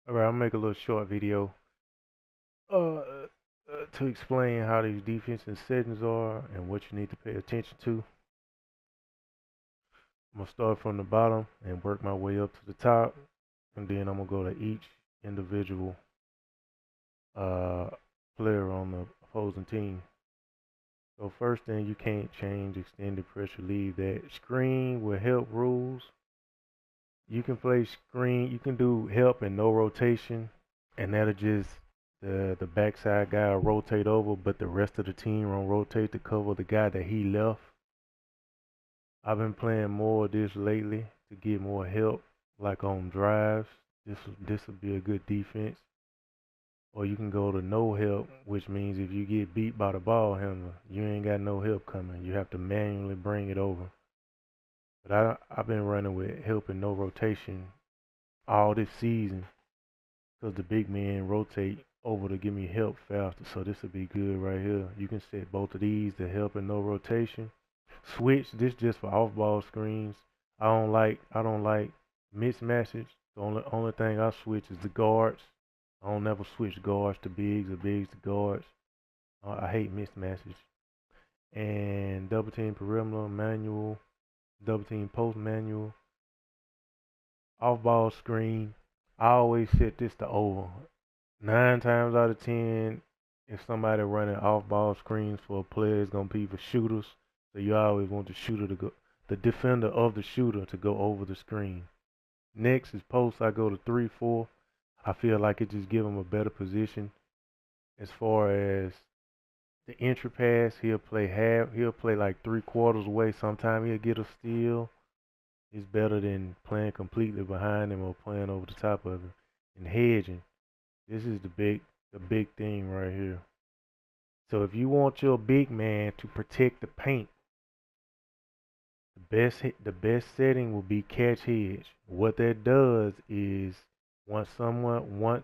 Alright, I'll make a little short video to explain how these defensive settings are and what you need to pay attention to. I'm gonna start from the bottom and work my way up to the top, and then I'm gonna go to each individual uh, player on the opposing team. So first thing, you can't change extended pressure leave. That screen will help rules. You can play screen. You can do help and no rotation, and that'll just the backside guy will rotate over, but the rest of the team won't rotate to cover the guy that he left. I've been playing more of this lately to get more help, like on drives. This will be a good defense. Or you can go to no help, which means if you get beat by the ball handler, you ain't got no help coming. You have to manually bring it over. But I've been running with help and no rotation all this season because the big men rotate over to give me help faster. So this will be good right here. You can set both of these to help and no rotation. Switch this just for off ball screens. I don't like mismatches. The only thing I switch is the guards. I don't never switch guards to bigs or bigs to guards. I hate mismatches. And double team perimeter manual, double team post manual, off ball screen. I always set this to over. 9 times out of 10, if somebody running off ball screens for a player, it's gonna be for shooters. So you always want the shooter to go, the defender of the shooter to go over the screen. Next is post. I go to 3-4. I feel like it just give him a better position as far as the entry pass. He'll play half. He'll play like 3/4 away. Sometimes he'll get a steal. It's better than playing completely behind him or playing over the top of him. And hedging. This is the big thing right here. So if you want your big man to protect the paint, the best setting will be catch hedge. What that does is once the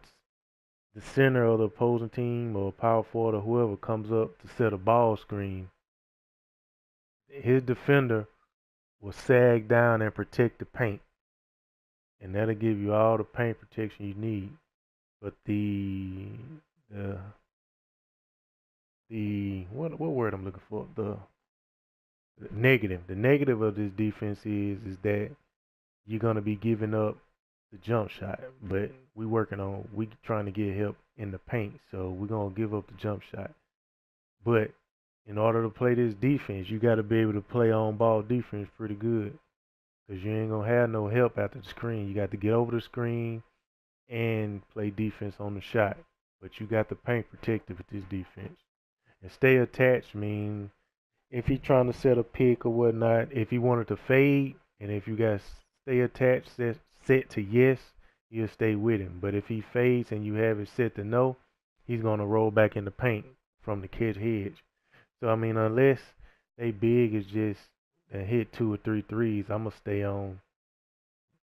center of the opposing team or power forward or whoever comes up to set a ball screen, his defender will sag down and protect the paint, and that'll give you all the paint protection you need. But the what word I'm looking for, the negative of this defense is that you're gonna be giving up the jump shot. But we trying to get help in the paint, so we're gonna give up the jump shot. But in order to play this defense, you got to be able to play on ball defense pretty good, because you ain't gonna have no help after the screen. You got to get over the screen and play defense on the shot. But you got the paint protected with this defense. And stay attached means if he's trying to set a pick or whatnot, if he wanted to fade, and if you guys stay attached, set to yes, you'll stay with him. But if he fades and you have it set to no, he's gonna roll back in the paint from the catch hedge. So I mean, unless they big is just hit 2 or 3 threes, I'ma stay on.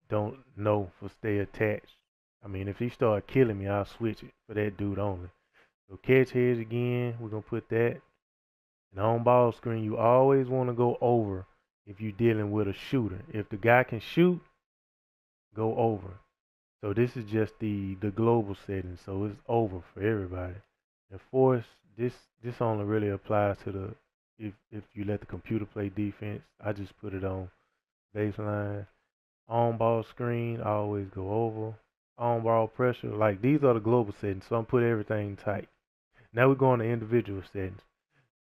Don't know for stay attached. I mean, if he start killing me, I'll switch it for that dude only. So catch hedge again. We're gonna put that. And on ball screen, you always want to go over if you're dealing with a shooter. If the guy can shoot, go over. So this is just the global setting, so it's over for everybody. And force, this only really applies to the if you let the computer play defense. I just put it on baseline. On ball screen, I always go over. On ball pressure, like these are the global settings, so I'm put everything tight. Now we're going to individual settings.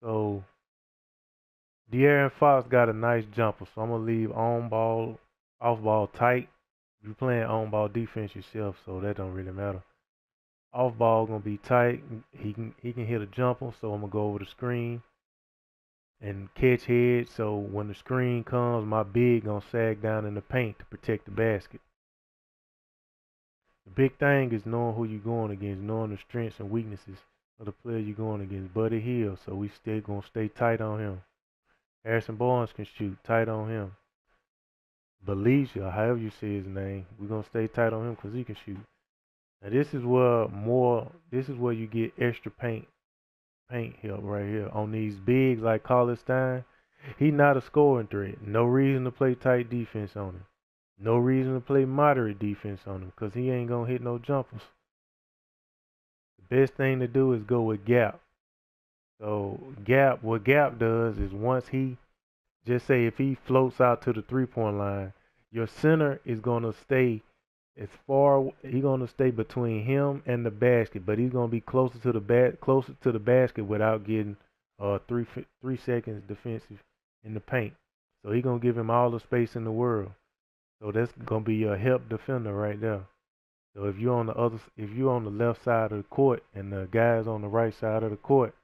So De'Aaron Fox got a nice jumper, so I'm gonna leave on ball, off ball tight. You're playing on ball defense yourself, so that don't really matter. Off ball gonna be tight. He can hit a jumper, so I'm gonna go over the screen and catch head. So when the screen comes, my big gonna sag down in the paint to protect the basket. The big thing is knowing who you're going against, knowing the strengths and weaknesses of the player you're going against. Buddy Hield, so we still gonna stay tight on him. Harrison Barnes can shoot, tight on him. Belisha, however you say his name, we're gonna stay tight on him because he can shoot. Now this is where you get extra paint help right here on these bigs like Carlos Stein. He's not a scoring threat. No reason to play tight defense on him. No reason to play moderate defense on him because he ain't gonna hit no jumpers. The best thing to do is go with gap. So what gap does is once he, just say if he floats out to the 3-point line, your center is gonna stay as far. He's gonna stay between him and the basket, but he's gonna be closer to the basket without getting 3 seconds defensive in the paint. So he's gonna give him all the space in the world. So that's gonna be your help defender right there. So if you're on the left side of the court and the guy's on the right side of the court,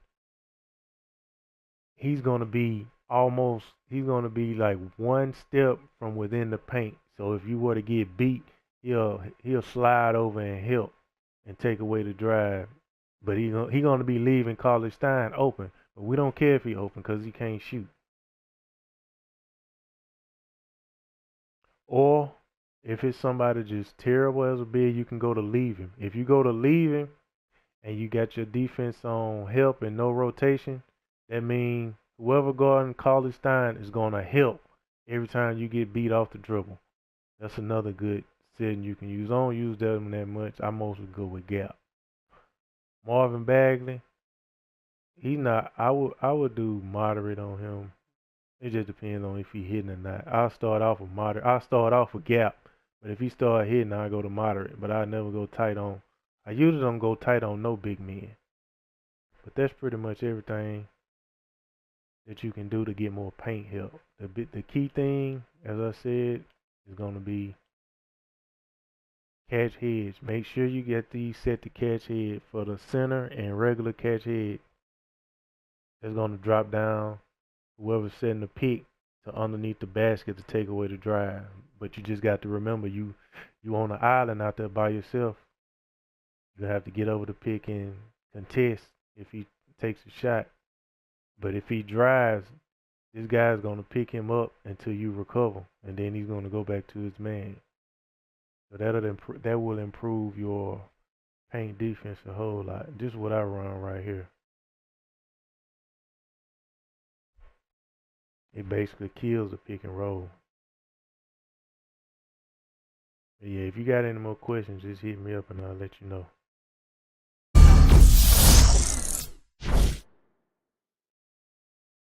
he's gonna be like one step from within the paint. So if you were to get beat, he'll slide over and help and take away the drive. But he gonna be leaving Carly Stein open. But we don't care if he open because he can't shoot. Or if it's somebody just terrible as a big, you can go to leave him. If you go to leave him and you got your defense on help and no rotation, that means whoever guarding Carly Stein is gonna help every time you get beat off the dribble. That's another good setting you can use. I don't use them that much. I mostly go with gap. Marvin Bagley, he's not. I would do moderate on him. It just depends on if he hitting or not. I'll start off with moderate. I'll start off with gap, but if he start hitting, I go to moderate. But I never go tight on. I usually don't go tight on no big men. But that's pretty much everything that you can do to get more paint help. The key thing, as I said, is gonna be catch heads. Make sure you get these set to catch head for the center and regular catch head. That's gonna drop down whoever's setting the pick to underneath the basket to take away the drive. But you just got to remember you on an island out there by yourself. You have to get over the pick and contest if he takes a shot. But if he drives, this guy's gonna pick him up until you recover, and then he's gonna go back to his man. So that will improve your paint defense a whole lot. This is what I run right here. It basically kills the pick and roll. But yeah, if you got any more questions, just hit me up and I'll let you know.